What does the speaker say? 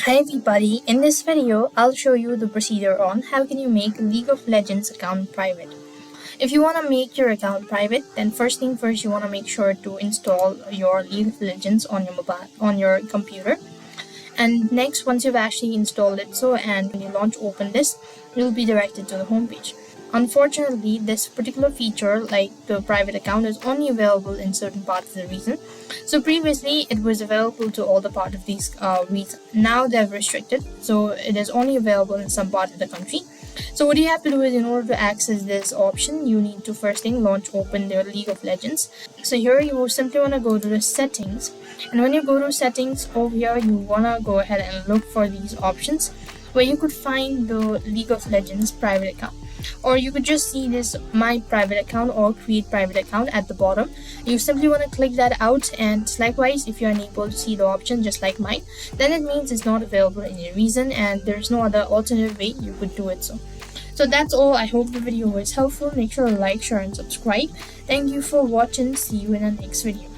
Hi everybody, in this video I'll show you the procedure on how can you make League of Legends account private. If you want to make your account private, then first thing first you want to make sure to install your League of Legends on your computer. And next, once you've actually installed it and when you open this, you'll be directed to the homepage. Unfortunately, this particular feature, like the private account, is only available in certain parts of the region. So previously, it was available to all the part of these regions. Now they've restricted, so it is only available in some part of the country. So what you have to do is, in order to access this option, you need to first thing open the League of Legends. So here you will simply want to go to the settings, and when you go to settings over here, you want to go ahead and look for these options where you could find the League of Legends private account, or you could just see this my private account or create private account at the bottom. You simply want to click that out, and likewise, if you're unable to see the option just like mine, then it means it's not available in your region and there's no other alternative way you could do it. So that's all. I hope the video was helpful. Make sure to like, share and subscribe. Thank you for watching. See you in the next video.